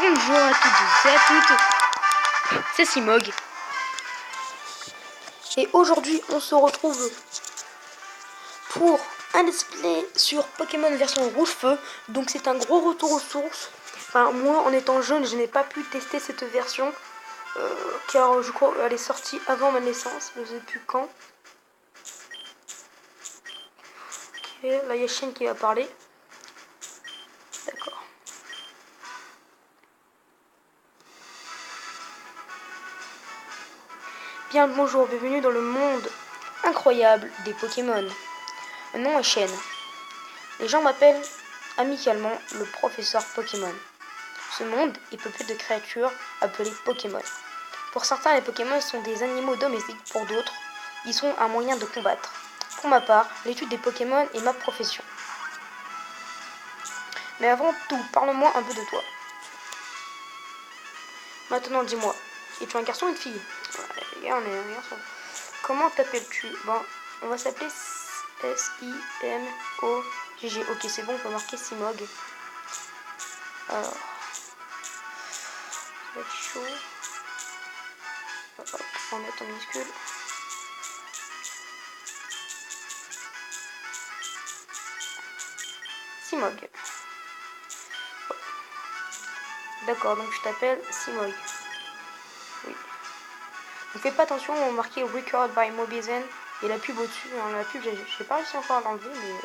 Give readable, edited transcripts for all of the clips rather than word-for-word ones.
Bonjour à toutes et à toutes, c'est Simog. Et aujourd'hui on se retrouve pour un let's play sur Pokémon version rouge feu. Donc c'est un gros retour aux sources. Enfin moi en étant jeune je n'ai pas pu tester cette version car je crois qu'elle est sortie avant ma naissance, je ne sais plus quand. Ok, là il y a Chien qui va parler. D'accord. Bien le bonjour, bienvenue dans le monde incroyable des Pokémon. Mon nom est Chien. Les gens m'appellent amicalement le professeur Pokémon. Ce monde est peuplé de créatures appelées Pokémon. Pour certains, les Pokémon sont des animaux domestiques, pour d'autres, ils sont un moyen de combattre. Pour ma part, l'étude des Pokémon est ma profession. Mais avant tout, parle-moi un peu de toi. Maintenant, dis-moi, es-tu un garçon ou une fille? Ouais, on est un garçon. Comment t'appelles-tu? Bon, on va s'appeler S-I-M-O-G-G. Ok, c'est bon, on peut marquer Simog. Alors, ça va être chaud. Hop, on va mettre en minuscule. Simog. D'accord, donc je t'appelle Simog. Oui. Ne fais pas attention, on marqué Record by Mobizen et la pub au-dessus. Hein, la pub, j'ai pas réussi encore à l'enlever, mais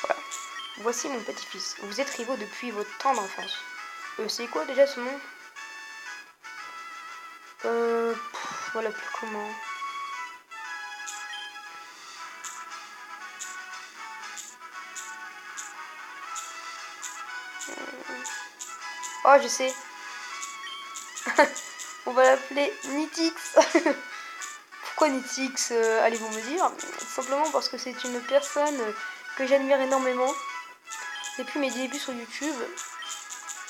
voilà. Voici mon petit-fils. Vous êtes rivaux depuis votre temps d'enfance. C'est quoi déjà ce nom? Voilà plus comment. Oh, je sais. On va l'appeler Nitix. Pourquoi Nitix, allez-vous me dire? Simplement parce que c'est une personne que j'admire énormément. Depuis mes débuts sur YouTube,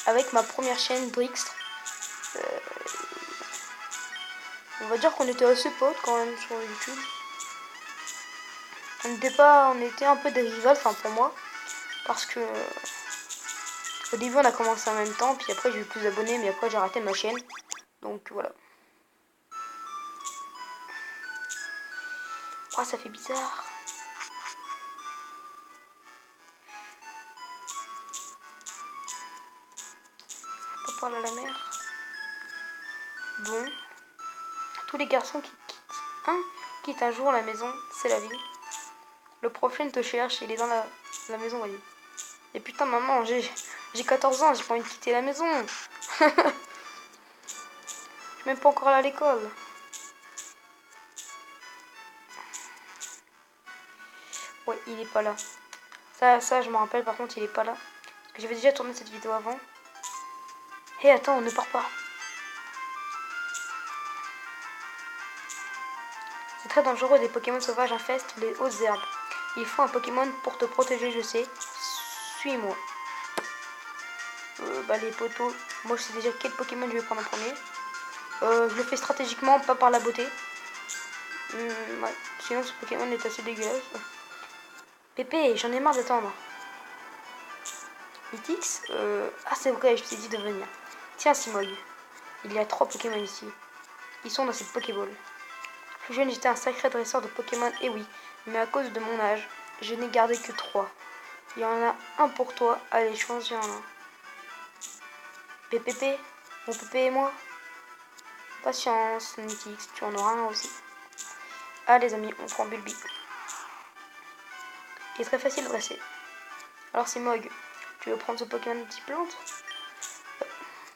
avec ma première chaîne Drixtre, on va dire qu'on était assez potes quand même sur YouTube. On était un peu des rivales, enfin pour moi, parce que au début on a commencé en même temps, puis après j'ai eu plus d'abonnés, mais après j'ai arrêté ma chaîne. Donc voilà. Oh, ça fait bizarre. On peut parler à la mer. Bon. Tous les garçons quittent un jour la maison, c'est la vie. Le prochain te cherche, il est dans la maison, voyez. Et putain, maman, j'ai 14 ans, j'ai pas envie de quitter la maison. Je suis même pas encore allé à l'école. Ouais, il est pas là. Ça, je me rappelle, par contre, il est pas là. Parce que j'avais déjà tourné cette vidéo avant. Hé, attends, on ne part pas. C'est très dangereux, des Pokémon sauvages infestent les hautes herbes. Il faut un Pokémon pour te protéger, je sais. Suis-moi. Les poteaux. Moi, je sais déjà quel Pokémon je vais prendre en premier. Je le fais stratégiquement, pas par la beauté. Ouais. Sinon, ce Pokémon est assez dégueulasse. Pépé, j'en ai marre d'attendre. Mythix Ah, c'est vrai, je t'ai dit de venir. Tiens, Simog. Il y a 3 Pokémon ici. Ils sont dans cette Pokéball. Plus jeune, j'étais un sacré dresseur de Pokémon, et oui. Mais à cause de mon âge, je n'ai gardé que 3. Il y en a un pour toi. Allez, choisis un. Pépé, mon Pépé et moi. Patience, Mythix, tu en auras un aussi. Ah, les amis, on prend Bulbi. Il est très facile de dresser. Alors, Simog, tu veux prendre ce Pokémon de type plante?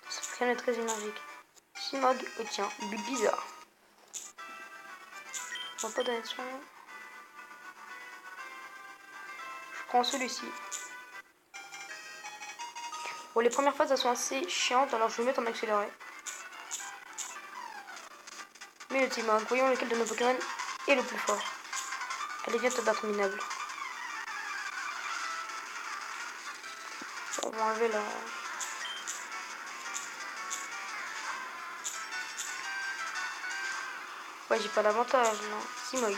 Ce Pokémon est très énergique. Simog, tiens, bizarre. On va pas donner de soin. Je prends celui-ci. Bon, les premières phases elles sont assez chiantes, alors je vais mettre en accéléré. Mais le Timog, voyons lequel de nos Pokémon est le plus fort. Allez, viens te battre, minable. On va enlever la... Ouais, j'ai pas d'avantage, non. Simog,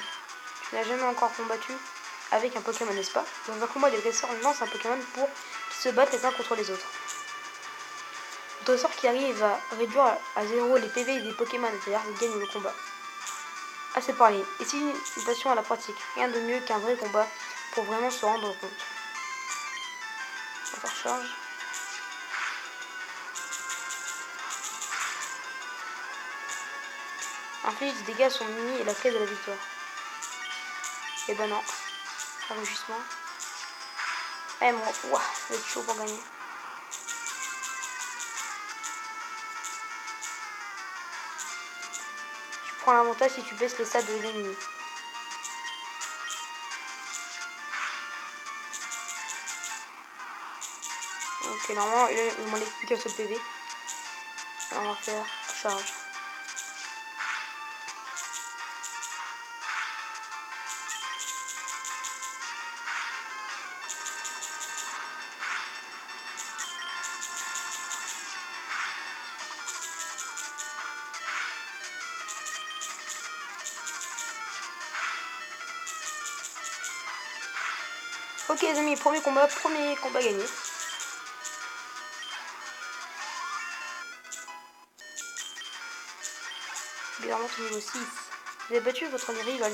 tu n'as jamais encore combattu avec un Pokémon, n'est-ce pas? Dans un combat, les dresseurs lancent un Pokémon pour qu'ils se battent les uns contre les autres. Votre sort qui arrive à réduire à 0 les PV des Pokémon, c'est-à-dire qu'ils gagnent le combat. Assez parlé. Et si une passion à la pratique, rien de mieux qu'un vrai combat pour vraiment se rendre compte. On recharge. Inflige des dégâts à son ennemi et la clé de la victoire. Et ben non. Enrichissement. Eh moi, ouah, ça va être chaud pour gagner. Tu prends l'avantage si tu baisses le stade de l'ennemi. Ok, normalement, il m'en est plus qu'un seul PV. Alors, on va faire charge. Ok les amis, premier combat gagné. Bizarrement c'est niveau 6. Vous avez battu votre rival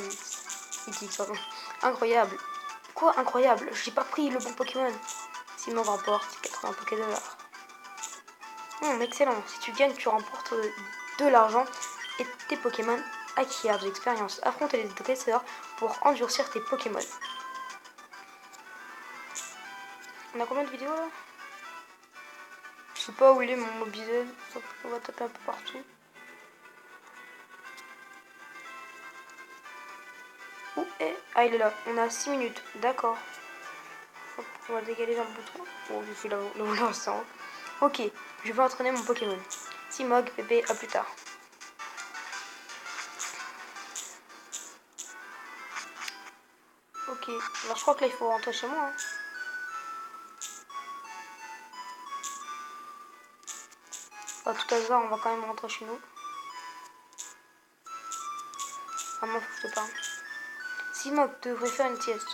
mythique, pardon. Incroyable. Quoi incroyable? J'ai pas pris le bon Pokémon. S'il me remporte 80 Pokédollars. Excellent. Si tu gagnes, tu remportes de l'argent et tes Pokémon acquièrent de l'expérience. Affronte les dresseurs pour endurcir tes Pokémon. On a combien de vidéos là? Je sais pas où il est mon mobile. On va taper un peu partout. Où est... Ah il est là. On a 6 minutes. D'accord. On va décaler vers le bouton. Bon, je suis là où l'instant. Ok, je vais entraîner mon Pokémon. Simog, Pépé, à plus tard. Ok, alors je crois que là il faut rentrer chez moi. Hein. À tout hasard, on va quand même rentrer chez nous. Maman, faut que je te parle. Simog devrait faire une sieste.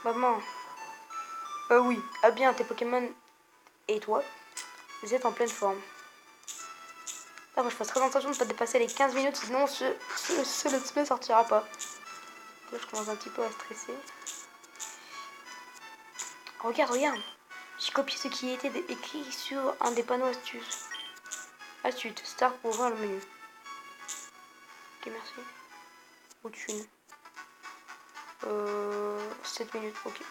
Maman. Oui. Ah bien, tes Pokémon et toi, vous êtes en pleine forme. Là, moi je fais très attention de ne pas dépasser les 15 minutes, sinon ce let's play sortira pas. Là, je commence un petit peu à stresser. Regarde, regarde. J'ai copié ce qui était écrit sur un des panneaux astuces. Astuce, start pour ouvrir le menu. Ok, merci. Ou thune. 7 minutes, ok.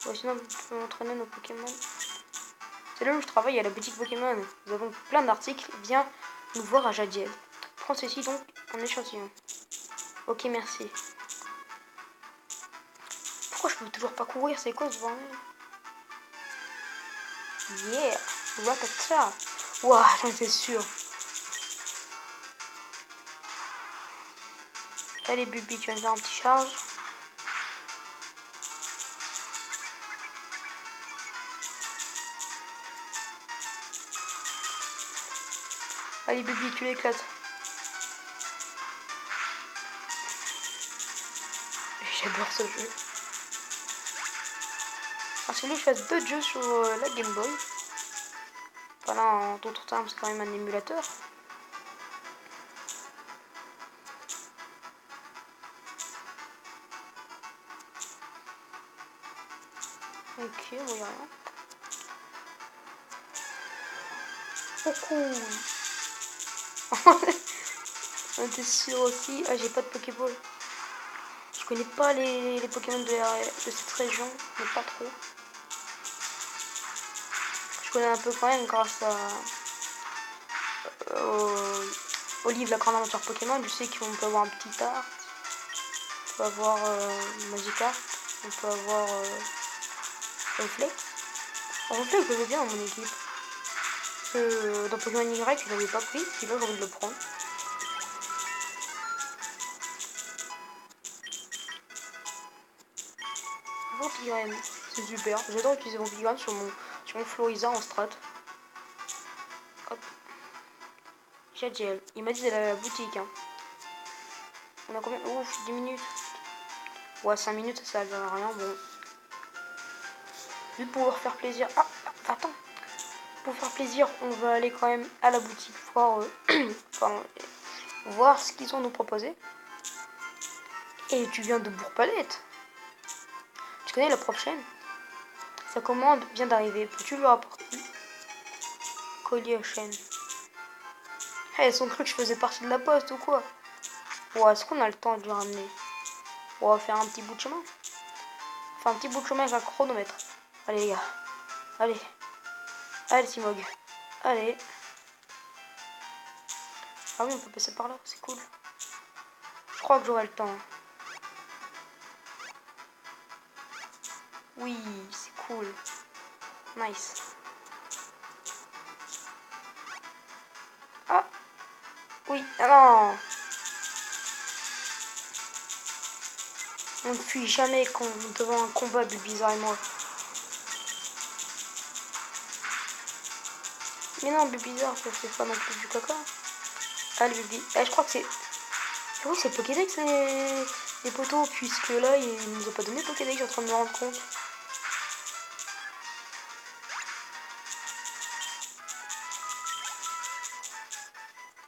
Bon, sinon, vous pouvez entraîner nos Pokémon. C'est là où je travaille à la boutique Pokémon. Nous avons plein d'articles. Viens nous voir à Jadiel. Prends ceci donc en échantillon. Ok, merci. Pourquoi je peux toujours pas courir? C'est quoi ce bordel? Yeah! Ratata! Waouh, j'en étais sûr. Allez, Bubi, tu vas me faire un petit charge. Allez, Bubi, tu l'éclates. J'adore ce jeu. Parce que lui, je fasse 2 jeux sur la Game Boy. Voilà, en d'autres termes, c'est quand même un émulateur. Ok, bon, y'a rien. Coucou. On était sûr aussi. Ah, j'ai pas de Pokéball. Je connais pas les Pokémon de cette région, mais pas trop. Je connais un peu quand même grâce à au livre La Grande Aventure Pokémon. Je sais qu'on peut avoir un petit art, on peut avoir Magikarp, on peut avoir Reflex. Reflex, je le veux bien dans mon équipe. Dans Pokémon Y, je l'avais pas pris, puis là j'ai envie de le prendre. Vampirem, c'est super. J'adore utiliser Vampirem sur mon Floriza en strat. Hop. Jadiel. Il m'a dit d'aller à la boutique. Hein. On a combien? Ouf, 10 minutes. Ouais, 5 minutes, ça ne à rien. Bon. Juste pour leur faire plaisir. Ah, attends. Pour faire plaisir, on va aller quand même à la boutique voir, enfin, voir ce qu'ils ont nous proposé. Et tu viens de Bourg-Palette. Tu connais la propre chaîne? Sa commande vient d'arriver. Peux-tu lui rapporter collier à chaîne? Hey, ils ont cru que je faisais partie de la poste ou quoi? Ouais, est-ce qu'on a le temps de lui ramener? On va faire un petit bout de chemin. Enfin, un petit bout de chemin avec un chronomètre. Allez, les gars. Allez. Allez, Simog. Allez. Ah oui, on peut passer par là. C'est cool. Je crois que j'aurai le temps. Oui, c'est cool. Nice. Ah. Oui. Ah non. On ne fuit jamais devant un combat de Bizarre et moi. Mais non, Bizarre, ça fait pas non plus du caca. Allez, Bubi. Eh, je crois que c'est... Oui, c'est Pokédex les poteaux, puisque là, il nous a pas donné Pokédex, je suis en train de me rendre compte.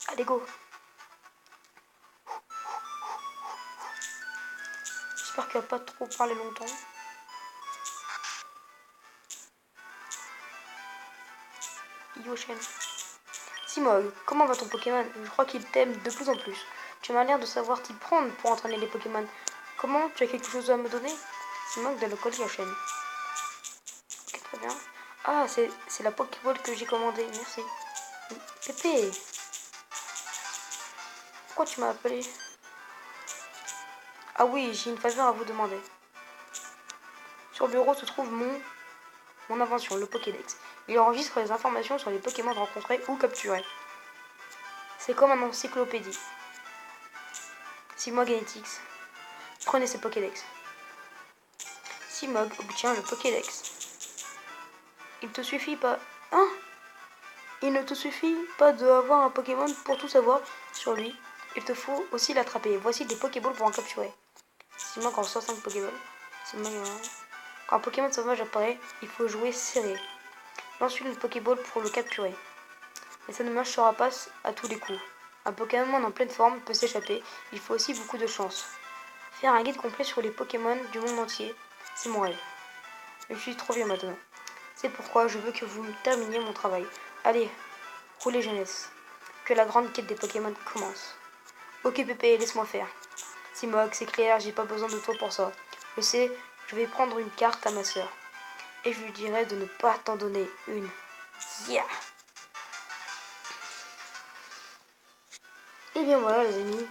Allez, go. J'espère qu'il va pas trop parler longtemps. Yoshen. Simog, comment va ton Pokémon? Je crois qu'il t'aime de plus en plus. Tu m'as l'air de savoir t'y prendre pour entraîner les Pokémon. Comment? Tu as quelque chose à me donner? Simog de le collier Yoshen. Ok, très bien. Ah, c'est la Pokéball que j'ai commandée, merci. Pépé, pourquoi tu m'as appelé? Ah oui, j'ai une faveur à vous demander. Sur le bureau se trouve mon invention, le Pokédex. Il enregistre les informations sur les Pokémon rencontrés ou capturés. C'est comme un encyclopédie. Simog Genetics. Prenez ce Pokédex. Simog obtient le Pokédex. Il te suffit pas... Hein? Il ne te suffit pas d'avoir un Pokémon pour tout savoir sur lui. Il te faut aussi l'attraper. Voici des Pokéballs pour en capturer. Simog en 65 Pokéballs. Quand un Pokémon sauvage apparaît, il faut jouer serré. Lance une Pokéball pour le capturer. Mais ça ne marchera pas à tous les coups. Un Pokémon en pleine forme peut s'échapper. Il faut aussi beaucoup de chance. Faire un guide complet sur les Pokémon du monde entier, c'est mon rêve. Je suis trop vieux maintenant. C'est pourquoi je veux que vous terminiez mon travail. Allez, roulez jeunesse. Que la grande quête des Pokémon commence. Ok Pépé, laisse-moi faire. Simog, c'est clair, j'ai pas besoin de toi pour ça. Je sais, je vais prendre une carte à ma sœur. Et je lui dirai de ne pas t'en donner une. Yeah! Et bien voilà les amis.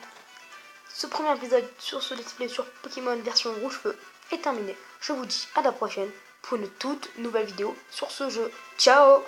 Ce premier épisode sur ce let's play sur Pokémon version rouge-feu est terminé. Je vous dis à la prochaine pour une toute nouvelle vidéo sur ce jeu. Ciao!